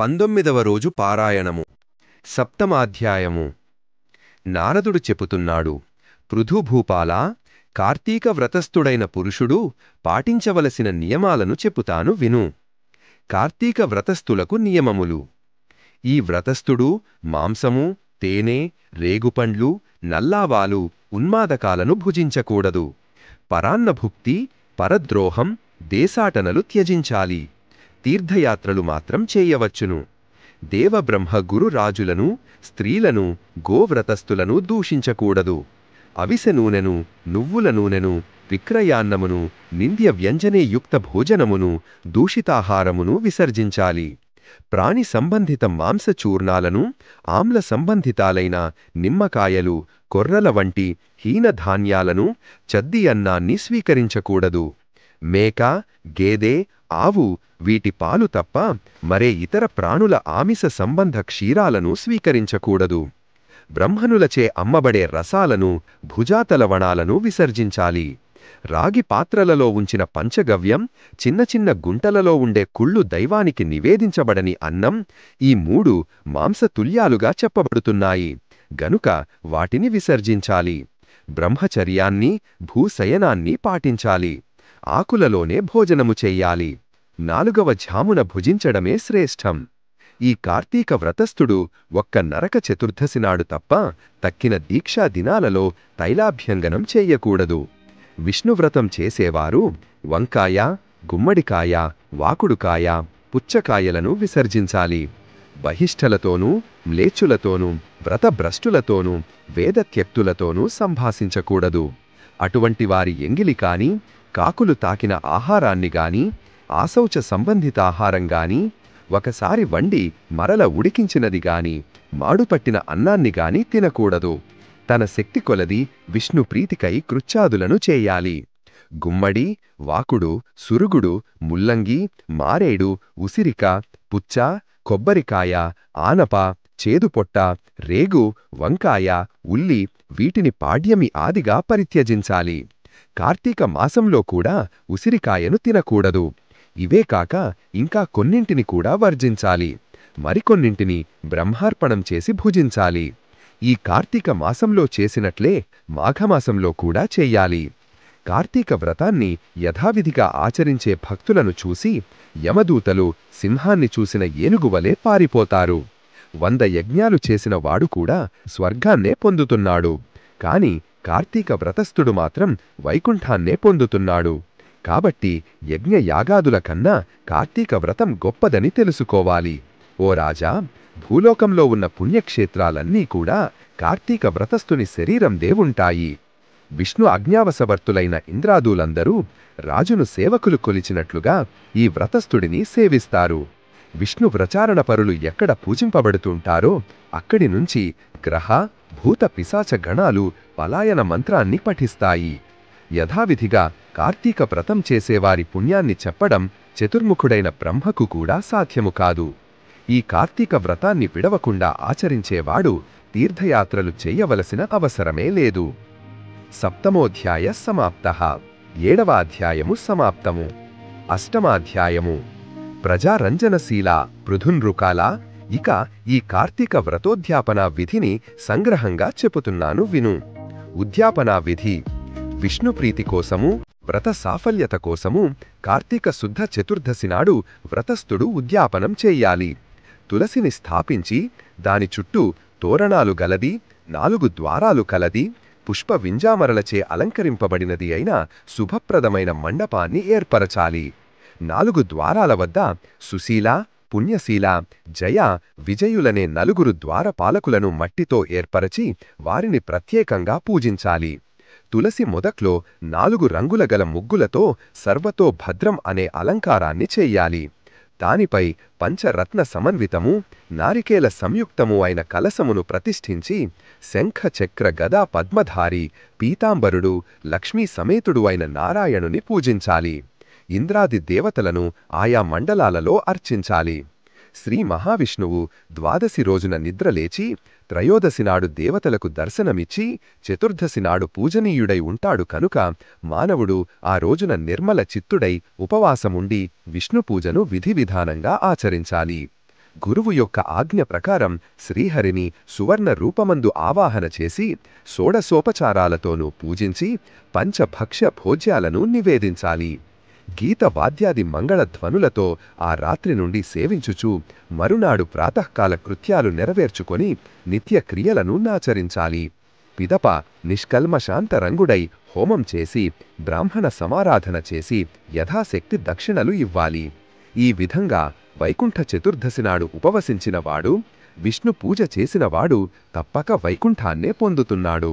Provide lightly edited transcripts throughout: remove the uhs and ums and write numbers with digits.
19వ రోజు పారాయణము. సప్తమాధ్యాయము. నారదుడు చెప్పుతున్నాడు, పృథుభూపాలా, కార్తీక వ్రతస్థుడైన పురుషుడు పాటించవలసిన నియమాలను చెప్పుతాను విను. కార్తీక వ్రతస్థులకు నియమములు. ఈ వ్రతస్థుడు మాంసము, తేనె, రేగుపండ్లు, నల్లావాలు, ఉన్మాదకాలను భుజించకూడదు. పరాన్నభుక్తి, పరద్రోహం, దేశాటనలు త్యజించాలి. తీర్థయాత్రలు మాత్రం చేయవచ్చును. దేవబ్రహ్మ గురు రాజులను, స్త్రీలను, గోవ్రతస్థులను దూషించకూడదు. అవిసె నూనెను, నువ్వుల నూనెను, విక్రయాన్నమును, నింద్య వ్యంజనేయుక్త భోజనమును, దూషితాహారమును విసర్జించాలి. ప్రాణి సంబంధిత మాంసచూర్ణాలను, ఆమ్ల సంబంధితాలైన నిమ్మకాయలు, కొర్రల వంటి హీనధాన్యాలను, చద్ది అన్నాన్ని స్వీకరించకూడదు. మేక, గేదె, ఆవు వీటి పాలు తప్ప మరే ఇతర ప్రాణుల ఆమిస సంబంధ క్షీరాలను స్వీకరించకూడదు. బ్రహ్మణులచే అమ్మబడే రసాలను, భుజాతలవణాలను విసర్జించాలి. రాగి పాత్రలలో ఉంచిన పంచగవ్యం, చిన్న చిన్న గుంటలలో ఉండే కుళ్ళు దైవానికి నివేదించబడని అన్నం, ఈ మూడు మాంసతుల్యాలుగా చెప్పబడుతున్నాయి గనుక వాటిని విసర్జించాలి. బ్రహ్మచర్యాన్ని, భూశయనాన్ని పాటించాలి. ఆకులలోనే భోజనము చెయ్యాలి. 4వ ఝామున భుజించడమే శ్రేష్టం. ఈ కార్తీక వ్రతస్థుడు ఒక్క నరక చతుర్దశినాడు తప్ప తక్కిన దీక్షా దినాలలో తైలాభ్యంగనం చెయ్యకూడదు. విష్ణువ్రతం చేసేవారు వంకాయ, గుమ్మడికాయ, వాకుడుకాయ, పుచ్చకాయలను విసర్జించాలి. బహిష్ఠలతోనూ, మ్లేచ్చులతోనూ, వ్రతభ్రష్టులతోనూ, వేదత్యక్తులతోనూ సంభాషించకూడదు. అటువంటి వారి ఎంగిలి కాని, కాకులు తాకిన ఆహారాన్నిగాని, ఆశౌచ సంబంధితాహారంగాని, ఒకసారి వండి మరల ఉడికించినదిగాని, మాడుపట్టిన అన్నాన్నిగాని తినకూడదు. తన శక్తి కొలది విష్ణుప్రీతికై కృత్యాదులను చేయాలి. గుమ్మడి, వాకుడు, సురుగుడు, ముల్లంగి, మారేడు, ఉసిరిక, పుచ్చ, కొబ్బరికాయ, ఆనప, చేదుపొట్ట, రేగు, వంకాయ, ఉల్లి వీటిని పాడ్యమి ఆదిగా పరిత్యజించాలి. కార్తీక మాసంలో కూడా ఉసిరికాయను తినకూడదు. ఇవే కాక ఇంకా కొన్నింటిని కూడా వర్జించాలి. మరికొన్నింటిని బ్రహ్మార్పణం చేసి భుజించాలి. ఈ కార్తీక మాసంలో చేసినట్లే మాఘమాసంలో కూడా చెయ్యాలి. కార్తీక వ్రతాన్ని యథావిధిగా ఆచరించే భక్తులను చూసి యమదూతలు సింహాన్ని చూసిన ఏనుగువలే పారిపోతారు. 100 యజ్ఞాలు చేసిన వాడు కూడా స్వర్గాన్నే పొందుతున్నాడు. కాని కార్తీక వ్రతస్థుడు మాత్రం వైకుంఠాన్నే పొందుతున్నాడు. కాబట్టి యజ్ఞయాగాదుల కన్నా కార్తీక వ్రతం గొప్పదని తెలుసుకోవాలి. ఓ రాజా, భూలోకంలో ఉన్న పుణ్యక్షేత్రాలన్నీ కూడా కార్తీక వ్రతస్థుని శరీరందే ఉంటాయి. విష్ణు ఆజ్ఞావశవర్తులైన ఇంద్రాదులందరూ రాజును సేవకులు కొలిచినట్లుగా ఈ వ్రతస్థుడిని సేవిస్తారు. విష్ణు వ్రచారణపరులు ఎక్కడ పూజింపబడుతుంటారో అక్కడి నుంచి గ్రహ, భూత పిశాచ గణాలు పలాయన మంత్రాన్ని పఠిస్తాయి. యథావిధిగా కార్తీక వ్రతం చేసేవారి పుణ్యాన్ని చెప్పడం చతుర్ముఖుడైన బ్రహ్మకు కూడా సాధ్యము కాదు. ఈ కార్తీక వ్రతాన్ని విడవకుండా ఆచరించేవాడు తీర్థయాత్రలు చెయ్యవలసిన అవసరమే లేదు. సప్తమోధ్యాయ సమాప్తః. 7వ అధ్యాయము సమాప్తము. అష్టమాధ్యాయము. ప్రజారంజనశీల పృథునృకాల. ఇక ఈ కార్తీక వ్రతోద్యాపనా విధిని సంగ్రహంగా చెప్పుతున్నాను విను. ఉద్యాపనా విధి. విష్ణుప్రీతి కోసము, వ్రత సాఫల్యత కోసము కార్తీక శుద్ధ చతుర్దశి నాడు వ్రతస్థుడు ఉద్యాపనం చెయ్యాలి. తులసిని స్థాపించి దాని చుట్టూ తోరణాలు గలది, 4 ద్వారాలు కలది, పుష్ప వింజామరలచే అలంకరింపబడినది అయిన శుభప్రదమైన మండపాన్ని ఏర్పరచాలి. 4 ద్వారాల వద్ద సుశీల, పుణ్యశీల, జయ, విజయులనే 4 ద్వారపాలకులను మట్టితో ఏర్పరచి వారిని ప్రత్యేకంగా పూజించాలి. తులసి మొదట్లో 4 రంగుల గల ముగ్గులతో సర్వతో భద్రం అనే అలంకారాన్ని చెయ్యాలి. దానిపై పంచరత్న సమన్వితము, నారికేల సంయుక్తము అయిన కలసమును ప్రతిష్ఠించి శంఖ చక్ర గదా పద్మధారి, పీతాంబరుడు, లక్ష్మీ సమేతుడు అయిన నారాయణుని పూజించాలి. ఇంద్రాది దేవతలను ఆయా మండలాలలో అర్చించాలి. శ్రీ మహావిష్ణువు ద్వాదశి రోజున నిద్రలేచి త్రయోదశి నాడు దేవతలకు దర్శనమిచ్చి చతుర్దశి నాడు పూజనీయుడై ఉంటాడు కనుక మానవుడు ఆ రోజున నిర్మల చిత్తుడై ఉపవాసముండి విష్ణుపూజను విధివిధానంగా ఆచరించాలి. గురువు యొక్క ఆజ్ఞ ప్రకారం శ్రీహరిని సువర్ణ రూపమందు ఆవాహన చేసి షోడశోపచారాలతోనూ పూజించి పంచభక్ష్య భోజ్యాలను నివేదించాలి. గీత వాద్యాది మంగళధ్వనులతో ఆ రాత్రి నుండి సేవించుచూ మరునాడు ప్రాతఃకాల కృత్యాలు నెరవేర్చుకొని నిత్యక్రియలను నాచరించాలి. పిదప నిష్కల్మశాంతరంగుడై హోమం చేసి బ్రాహ్మణ సమారాధన చేసి యథాశక్తి దక్షిణలు ఇవ్వాలి. ఈ విధంగా వైకుంఠ చతుర్దశినాడు ఉపవసించినవాడు, విష్ణు పూజ చేసినవాడు తప్పక వైకుంఠాన్నే పొందుతున్నాడు.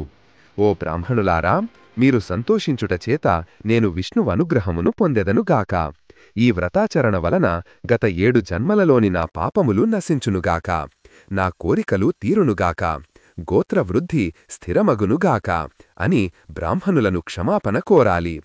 ఓ బ్రాహ్మణులారా, మీరు సంతోషించుటచేత నేను విష్ణువనుగ్రహమును పొందెదనుగాక. ఈ వ్రతాచరణ వలన గత 7 జన్మలలోని నా పాపములు నశించునుగాక. నా కోరికలు తీరునుగాక. గోత్రవృద్ధి స్థిరమగునుగాక అని బ్రాహ్మణులను క్షమాపణ కోరాలి.